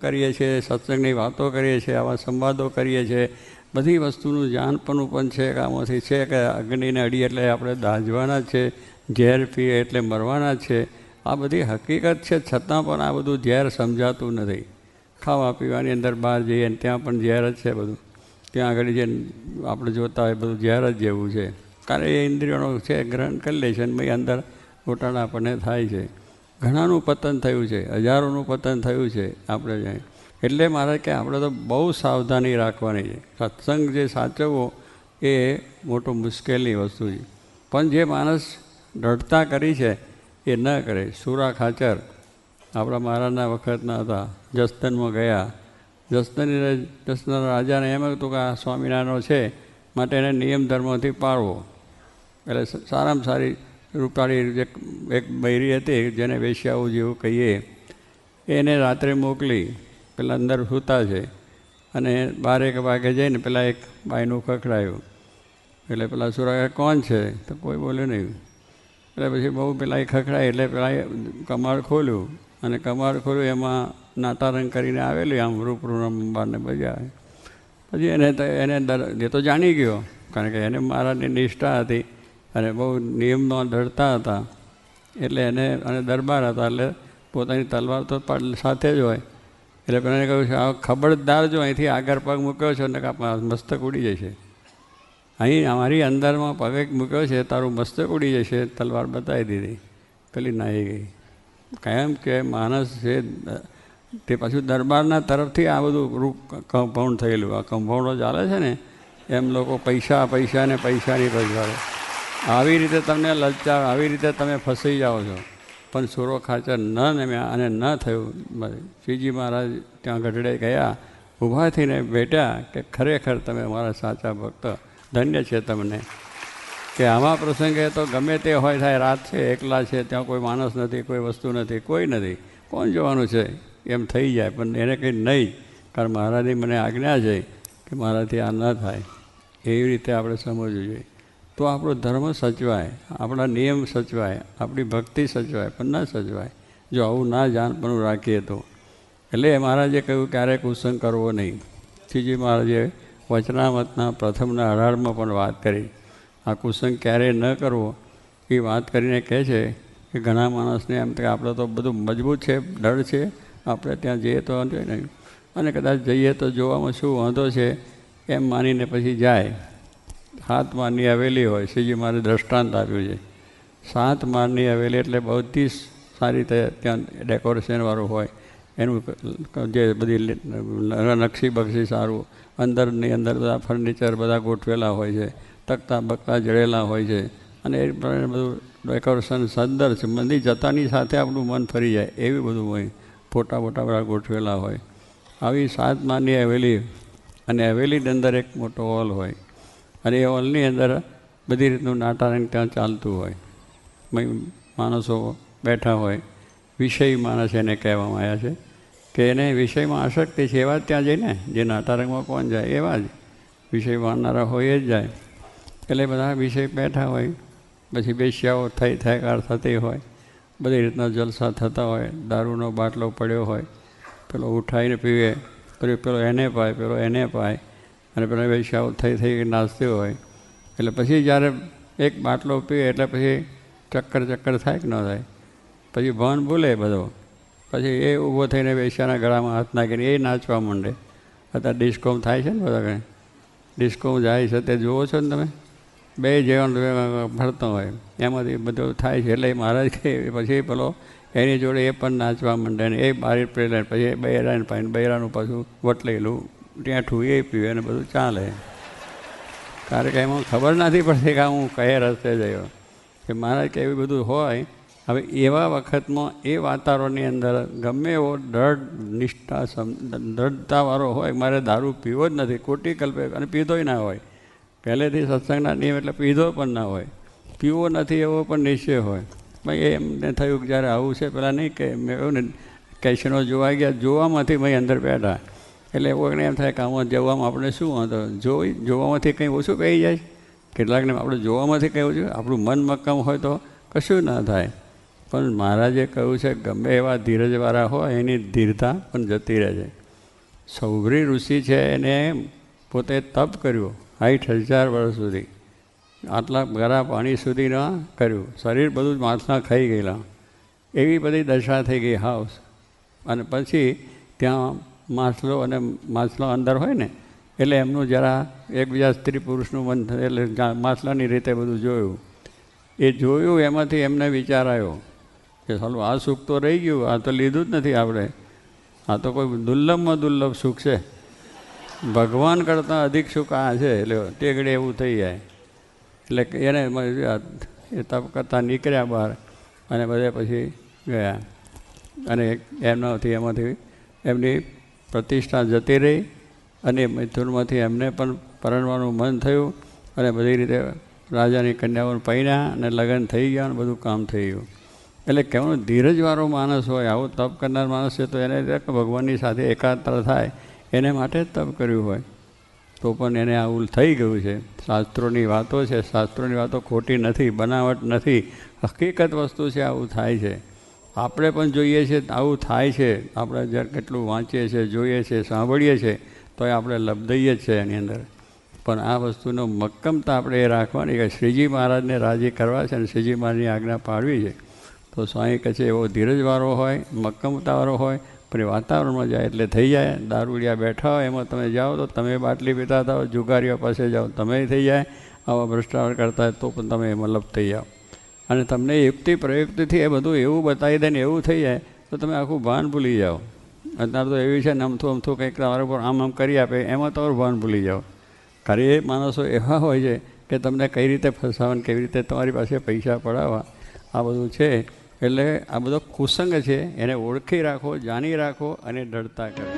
કરીએ છીએ, સત્સંગની વાતો કરીએ છીએ, આવા સંવાદો કરીએ છીએ, બધી વસ્તુનું જાણપણું પણ છે કે આમાંથી છે કે અગ્નિને અડીએ એટલે આપણે દાઝવાના છે, ઝેર પીએ એટલે મરવાના છે. આ બધી હકીકત છે, છતાં પણ આ બધું ઝેર સમજાતું નથી. ખાવા પીવાની અંદર બહાર જઈએ ને ત્યાં પણ ઝેર જ છે બધું. ત્યાં આગળ જે આપણે જોતા હોય બધું ઝેર જ જેવું છે. કારણ એ ઇન્દ્રિયોનો છે ગ્રહણ કરી લે છે અને ભાઈ અંદર ઘોટાળા આપણને થાય છે. ઘણાનું પતન થયું છે, હજારોનું પતન થયું છે આપણે જાય. એટલે મારે કે આપણે તો બહુ સાવધાની રાખવાની છે. સત્સંગ જે સાચવવો એ મોટો મુશ્કેલની વસ્તુ છે. પણ જે માણસ દ્રઢતા કરી છે એ ન કરે. સુરા ખાચર આપણા મહારાજના વખતના હતા, જસદનમાં ગયા. જસદનના રાજાને એમ હતું કે આ સ્વામિનારાયણનો છે માટે એને નિયમ ધર્મથી પાળવો. એટલે સારામાં સારી રૂપાળી એક બૈરી હતી જેને વેશ્યાઓ જેવું કહીએ, એને રાત્રે મોકલી. પેલા અંદર સૂતા છે અને 12 વાગે જઈને પેલા એક બાઈનું ખખડાયું. એટલે પેલા સુરા કોણ છે તો કોઈ બોલ્યું નહીં. એટલે પછી બહુ પેલા એ ખખડાય એટલે પેલા કમાડ ખોલ્યું અને કમાડ ખોલ્યું એમાં નાટારંગ કરીને આવેલું આમ રૂપરૂને બજાવે. પછી એને એ તો જાણી ગયો, કારણ કે એને મહારાજની નિષ્ઠા હતી અને બહુ નિયમનો ડરતા હતા. એટલે એને અને દરબાર હતા એટલે પોતાની તલવાર તો સાથે જ હોય. એટલે પેલા કહ્યું છે આ ખબરદાર જો અહીંથી આગળ પગ મૂક્યો છે ને મસ્તક ઉડી જશે. અહીં અમારી અંદરમાં પગ મૂક્યો છે તારું મસ્તક ઉડી જશે. તલવાર બતાવી દીધી, પેલી નાહી ગઈ. કાયમ કે માણસ છે તે પાછું દરબારના તરફથી આ બધું કમ્પાઉન્ડ થયેલું. આ કમ્પાઉન્ડો ચાલે છે ને એમ લોકો પૈસાને પૈસાની પછવાડે આવી રીતે તમને લલચાવ, આવી રીતે તમે ફસાઈ જાઓ છો. પણ સુરો ખાચર ન નમ્યા અને ન થયું. શ્રીજી મહારાજ ત્યાં ગઢડે ગયા, ઊભા થઈને બેઠા કે ખરેખર તમે અમારા સાચા ભક્ત, ધન્ય છે તમને. કે આવા પ્રસંગે તો ગમે તે હોય થાય, રાત છે, એકલા છે, ત્યાં કોઈ માણસ નથી, કોઈ વસ્તુ નથી, કોઈ નથી, કોણ જોવાનું છે એમ થઈ જાય. પણ એને કંઈ નહીં, કારણ મહારાજની મને આજ્ઞા છે કે મારાથી આ ન થાય. એવી રીતે આપણે સમજવું જોઈએ. તો આપણો ધર્મ સચવાય, આપણા નિયમ સચવાય, આપણી ભક્તિ સચવાય. પણ ન સચવાય જો આવું ના જાણપણું રાખીએ તો. એટલે મહારાજે કહ્યું ક્યારેય કુસંગ કરવો નહીં. શ્રીજી મહારાજે વચનામતના પ્રથમના 18માં પણ વાત કરી. આ કુસંગ ક્યારેય ન કરવો એ વાત કરીને કહે છે કે ઘણા માણસને એમ કે આપણે તો બધું મજબૂત છે, ડર છે, આપણે ત્યાં જઈએ તો વાંધો નહીં, અને કદાચ જઈએ તો જોવામાં શું વાંધો છે એમ માનીને પછી જાય. 7 માળની હવેલી હોય, શ્રીજી મારે દ્રષ્ટાંત આપ્યું છે. 7 માળની હવેલી એટલે બધી સારી રીતે ત્યાં ડેકોરેશનવાળું હોય, એનું જે બધી નકશી બક્ષી સારું, અંદરની અંદર બધા ફર્નિચર બધા ગોઠવેલા હોય છે, તકતા બકતા જડેલા હોય છે, અને એ પ્રમાણે બધું ડેકોરેશન સુંદર છે. મંદિર જતાની સાથે આપણું મન ફરી જાય એવું બધું હોય. ફોટા બોટા બધા ગોઠવેલા હોય. આવી 7 માળની હવેલી, અને હવેલીની અંદર એક મોટો હોલ હોય, અને એ હોલની અંદર બધી રીતનું નાટારંગ ત્યાં ચાલતું હોય. માણસો બેઠા હોય. વિષય માણસ એને કહેવામાં આવ્યા છે કે એને વિષયમાં આસક્તિ છે એવા જ ત્યાં જઈને, જે નાટારંગમાં કોણ જાય એવા જ વિષય માનનારા હોય જ જાય. એટલે બધા વિષય બેઠા હોય. પછી બેસ્યાઓ થયકાર થતી હોય, બધી રીતના જલસા થતા હોય. દારૂનો બાટલો પડ્યો હોય, પેલો ઉઠાવીને પીવે, પેલો એને પાય, પેલો એને પાય, અને પેલા વેશ્યાઓ થઈ નાચતી હોય. એટલે પછી જ્યારે એક બાટલો પીએ એટલે પછી ચક્કર થાય કે ન થાય, પછી ભાન ભૂલે બધો. પછી એ ઊભો થઈને વેશ્યાના ગળામાં હાથ નાખીને એ નાચવા માંડે. અત્યારે ડિસ્કોમ થાય છે ને બધા કંઈ, ડિસ્કોમ જાય છે તે જુઓ છો ને તમે, બે જેવા ફરતો હોય, એમાંથી બધું થાય છે. એટલે મહારાજ કે પછી પેલો એની જોડે એ પણ નાચવા માંડે ને એ બારી પેલે, પછી બૈરાને પાઈને બૈરાનું પાછું વટલેલું ટેઠું એ પીવે ને બધું ચાલે. કારણ કે એમાં ખબર નથી પડતી કે હું કયા રસ્તે જયો. કે મહારાજ કે એવું બધું હોય. હવે એવા વખતમાં એ વાતાવરણની અંદર ગમે એવો દ્રઢતાવાળો હોય, મારે દારૂ પીવો જ નથી, ખોટી કલ્પે, અને પીધોય ના હોય, પહેલેથી સત્સંગના નિયમ એટલે પીધો પણ ના હોય, પીવો નથી એવો પણ નિશ્ચય હોય. ભાઈ એમને થયું કે જ્યારે આવું છે, પેલા નહીં કે મેં કહ્યું ને કેશનો જોવા ગયા, જોવામાંથી ભાઈ અંદર બેઠા. એટલે કોઈને એમ થાય કે આમાં જોવામાં આપણે શું વાંધો, જોવામાંથી કંઈ ઓછું કહી જાય. કેટલાકને આપણે જોવામાંથી કંઈ ઓછું, આપણું મન મક્કમ હોય તો કશું ના થાય. પણ મહારાજે કહ્યું છે ગમે એવા ધીરજવાળા હોય એની ધીરતા પણ જતી રહે છે. સૌભરી ઋષિ છે એને પોતે તપ કર્યું 60,000 વર્ષ સુધી, આટલા ગરા પાણી સુધી ન કર્યું, શરીર બધું જ માછલા ખાઈ ગયેલા, એવી બધી દશા થઈ ગઈ હાઉસ. અને પછી ત્યાં માછલો અંદર હોય ને એટલે એમનું જરા એકબીજા સ્ત્રી પુરુષનું મન એટલે માછલાની રીતે બધું જોયું. એ જોયું એમાંથી એમને વિચાર આવ્યો કે ચાલો આ સુખ તો રહી ગયું, આ તો લીધું જ નથી આપણે, આ તો કોઈ દુર્લભમાં દુર્લભ સુખ છે, ભગવાન કરતાં અધિક સુખ આ છે. એટલે તે ઘડી એવું થઈ જાય. એટલે એને એ તપ કરતાં નીકળ્યા બહાર અને બધે પછી ગયા. અને એમાંથી એમની પ્રતિષ્ઠા જતી રહી અને મૈથુનમાંથી એમને પણ પરણવાનું મન થયું અને બધી રીતે રાજાની કન્યાઓને પૈણ્યા અને લગ્ન થઈ ગયા અને બધું કામ થઈ ગયું. એટલે કહેવાનું ધીરજવાળો માણસ હોય, આવો તપ કરનાર માણસ છે તો એને ભગવાનની સાથે એકાગ્ર થાય એને માટે જ તપ કર્યું હોય તો પણ એને આવું થઈ ગયું છે. શાસ્ત્રોની વાતો છે, શાસ્ત્રોની વાતો ખોટી નથી, બનાવટ નથી, હકીકત વસ્તુ છે, આવું થાય છે. આપણે પણ જોઈએ છીએ આવું થાય છે. આપણે જ્યારે કેટલું વાંચીએ છીએ, જોઈએ છીએ, સાંભળીએ છીએ તો એ આપણે લબ્ધઈએ જ છે એની અંદર. પણ આ વસ્તુનો મક્કમતા આપણે એ રાખવાની કે શ્રીજી મહારાજને રાજી કરવા છે અને શ્રીજી મહારાજની આજ્ઞા પાડવી છે. તો સ્વામી કહે છે એવો ધીરજવાળો હોય, મક્કમતાવાળો હોય, પણ એ વાતાવરણમાં જાય એટલે થઈ જાય. દારૂડિયા બેઠા હોય એમાં તમે જાઓ તો તમે બાટલી પીતા થાઓ, જુગારીઓ પાસે જાઓ તમે થઈ જાય, આવા ભ્રષ્ટાચાર કરતા હોય તો પણ તમે એમાં લપ થઈ જાઓ. અને તમને યુક્તિ પ્રયુક્તિથી એ બધું એવું બતાવી દે ને એવું થઈ જાય તો તમે આખું ભાન ભૂલી જાઓ. અત્યારે તો એવી છે ને અમથું કંઈક તમારા ઉપર આમ કરી આપે એમાં તમારું ભાન ભૂલી જાઓ. ખરે એ માણસો એવા હોય છે કે તમને કઈ રીતે ફસાવવા, કેવી રીતે તમારી પાસે પૈસા પડાવવા, આ બધું છે. એટલે આ બધો કુસંગ છે, એને ઓળખી રાખો, જાણી રાખો અને ડરતા કરો.